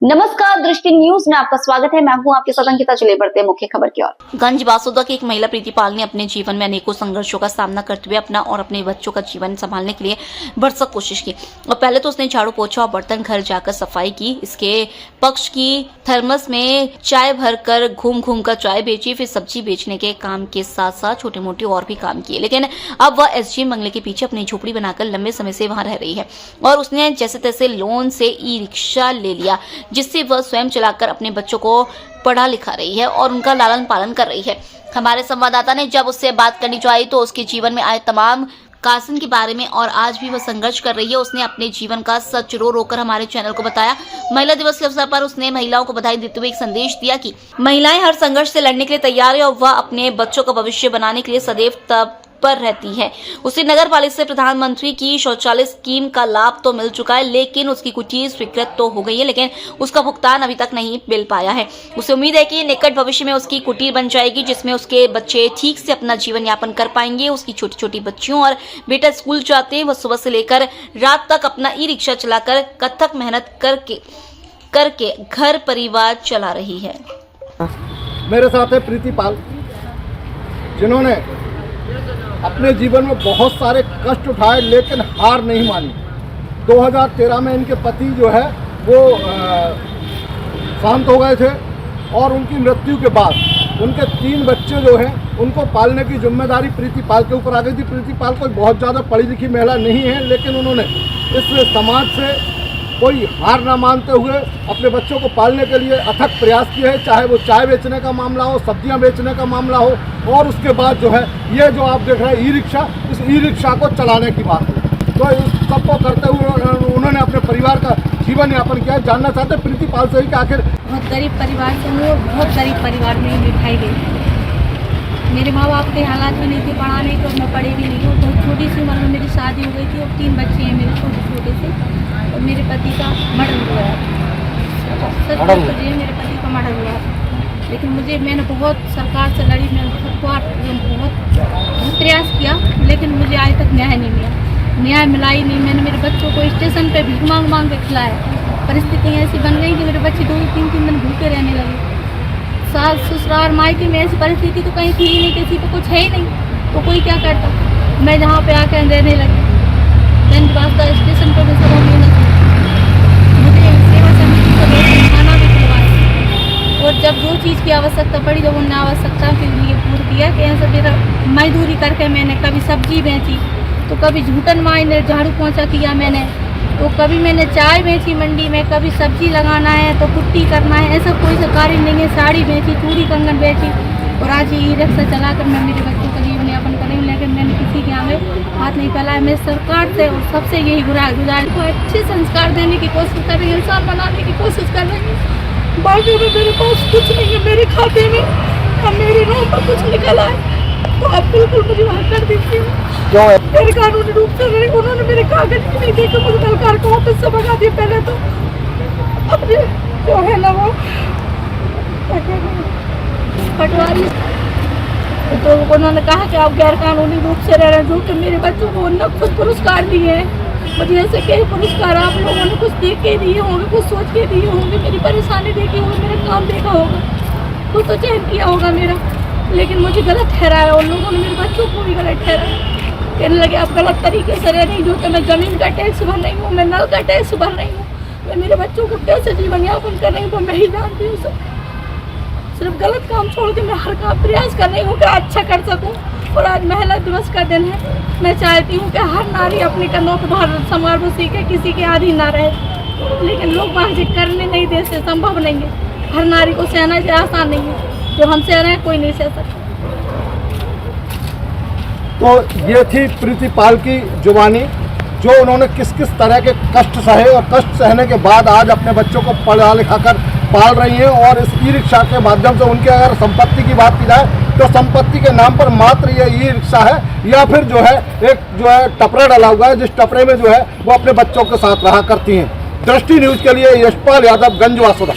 नमस्कार, दृष्टि न्यूज में आपका स्वागत है। मैं हूं आपके साथ अंकिता। चले बढ़ते हैं मुख्य खबर की ओर। गंज बासुदा की एक महिला प्रीति पाल ने अपने जीवन में अनेकों संघर्षों का सामना करते हुए अपना और अपने बच्चों का जीवन संभालने के लिए भरसक कोशिश की। और पहले तो उसने झाड़ू पोछा और बर्तन घर जाकर सफाई की। इसके पक्ष की थर्मस में चाय भरकर घूम घूम कर चाय बेची। फिर सब्जी बेचने के काम के साथ साथ छोटे मोटे और भी काम किए। लेकिन अब वह एसडीएम बंगले के पीछे अपनी झोपड़ी बनाकर लंबे समय से वहां रह रही है और उसने जैसे तैसे लोन से ई रिक्शा ले लिया, जिससे वह स्वयं चलाकर अपने बच्चों को पढ़ा लिखा रही है और उनका लालन पालन कर रही है। हमारे संवाददाता ने जब उससे बात करनी चाहिए तो उसके जीवन में आए तमाम कासन के बारे में और आज भी वह संघर्ष कर रही है, उसने अपने जीवन का सच रो रो कर हमारे चैनल को बताया। महिला दिवस के अवसर पर उसने महिलाओं को बधाई देते हुए एक संदेश दिया कि महिलाएं हर संघर्ष से लड़ने के लिए तैयार है और वह अपने बच्चों का भविष्य बनाने के लिए सदैव पर रहती है। उसे नगर पालिका से प्रधानमंत्री की शौचालय स्कीम का लाभ तो मिल चुका है, लेकिन उसकी कुटीर स्वीकृत तो हो गई है, लेकिन उसका भुगतान अभी तक नहीं मिल पाया है। उसे उम्मीद है कि निकट भविष्य में उसकी कुटीर बन जाएगी, जिसमें उसके बच्चे ठीक से अपना जीवन यापन कर पाएंगे। उसकी छोटी छोटी बच्चियों और बेटा स्कूल जाते हैं। वह सुबह से लेकर रात तक अपना ई रिक्शा चलाकर कथक मेहनत करके घर परिवार चला रही है। मेरे साथ है प्रीति पाल, जिन्होंने अपने जीवन में बहुत सारे कष्ट उठाए लेकिन हार नहीं मानी। 2013 में इनके पति जो है वो शांत हो गए थे और उनकी मृत्यु के बाद उनके 3 बच्चे जो हैं उनको पालने की जिम्मेदारी प्रीति पाल के ऊपर आ गई थी। प्रीति पाल कोई बहुत ज़्यादा पढ़ी लिखी महिला नहीं है, लेकिन उन्होंने इस समाज से कोई हार ना मानते हुए अपने बच्चों को पालने के लिए अथक प्रयास किए हैं, चाहे वो चाय बेचने का मामला हो, सब्जियां बेचने का मामला हो, और उसके बाद जो है ये जो आप देख रहे हैं ई रिक्शा, इस ई रिक्शा को चलाने की बात है। तो इस सबको करते हुए उन्होंने अपने परिवार का जीवन यापन किया। जानना चाहते हैं प्रीति पाल से ही कि आखिर बहुत गरीब परिवार से हूँ, बहुत गरीब परिवार में मिठाई गई। मेरे माँ बाप के हालात भी नहीं थे पढ़ाने को, मैं पढ़ी भी नहीं हूँ। बहुत छोटी सी उम्र में मेरी शादी हो गई थी और 3 बच्चे हैं मेरे छोटे छोटे से। और मेरे पति का मर्डर हुआ है, सच में मेरे पति का मर्डर हुआ है। लेकिन मैंने बहुत सरकार से लड़ी, मैंने बहुत प्रयास किया, लेकिन मुझे आज तक न्याय नहीं मिला। न्याय मिला ही नहीं। मैंने मेरे बच्चों को स्टेशन पे भीख मांग मांग के खिलाया। परिस्थिति ऐसी बन गई कि मेरे बच्चे 2-3 दिन भूखे रहने लगे। सास ससुराल मायके में ऐसी परिस्थिति तो कहीं थी ही नहीं, किसी पे कुछ है ही नहीं, तो कोई क्या करता। मैं जहाँ पे आकर रहने लगी स्टेशन पर मुझे सेवा समिति को खाना भी खिलवाया और जब जो चीज़ की आवश्यकता पड़ी, जब उन्होंने आवश्यकता के लिए पूर्ण किया कि ऐसा मेरा मजदूरी करके मैंने कभी सब्जी बेची, तो कभी झूठन माई ने झाड़ू पोंछा किया मैंने, तो कभी मैंने चाय बेची मंडी में, कभी सब्जी लगाना है तो पुट्टी करना है, ऐसा कोई सा कार्य नहीं है। साड़ी बेची, चूड़ी कंगन बेची और आज ई रिक्शा चलाकर मैं मेरे बच्चों का जीवन यापन कर रही हूँ। लेकिन मैंने किसी के आगे हाथ नहीं फैलाया। मैं सरकार से और सबसे यही गुजारिश को अच्छे संस्कार देने की कोशिश कर रही हूँ, इंसान बनाने की कोशिश कर रही हूँ। बाकी में मेरे पास कुछ नहीं है, मेरे खाते में अब मेरे नाम पर कुछ निकल आए तो आप बिल्कुल मुझे वहाँ कर दीजिए। मेरे कानूनी रूप से उन्होंने मेरे कागज भी नहीं देखे, मुझे सरकार को ऑफिस से भगा दिया। पहले तो अपने जो है ना वो पटवारी, तो उन्होंने कहा कि आप गैर कानूनी रूप से रह रहे हैं, जो कि मेरे बच्चों को उन्होंने खुद पुरस्कार दिए हैं। मुझे ऐसे कई पुरस्कार आप लोगों ने कुछ देख के दिए होंगे, कुछ सोच के दिए होंगे, मेरी परेशानी देखी होगी, मेरा काम देखा होगा, कुछ तो चयन किया होगा मेरा, लेकिन मुझे गलत ठहराया। उन लोगों ने मेरे बच्चों को भी गलत ठहराया। कहने लगे आप गलत तरीके से रह रही, जो कि मैं ज़मीन का टैक्स भर रही हूँ, मैं नल का टैक्स भर रही हूँ, मैं मेरे बच्चों को कैसे जीवन यापन कर रही हूँ तो मैं ही जानती हूँ। सिर्फ गलत काम छोड़ के मैं हर काम प्रयास कर रही हूँ कि अच्छा कर सकूँ। और आज महिला दिवस का दिन है, मैं चाहती हूँ कि हर नारी अपने कदमों पर भार संभाल सीखे, किसी के अधीन ना रहे। लेकिन लोग बाहर करने नहीं देते, संभव नहीं है। हर नारी को सहना आसान नहीं है, जो हम सह रहे हैं कोई नहीं सह सकता। तो ये थी प्रीति पाल की जुबानी, जो उन्होंने किस किस तरह के कष्ट सहे और कष्ट सहने के बाद आज अपने बच्चों को पढ़ा लिखा कर पाल रही हैं। और इस ई रिक्शा के माध्यम से उनके अगर संपत्ति की बात की जाए तो संपत्ति के नाम पर मात्र ये ई रिक्शा है, या फिर जो है एक जो है टपरा डाला हुआ है, जिस टपरे में जो है वो अपने बच्चों के साथ रहा करती हैं। दृष्टि न्यूज़ के लिए यशपाल यादव, गंज बासुदा।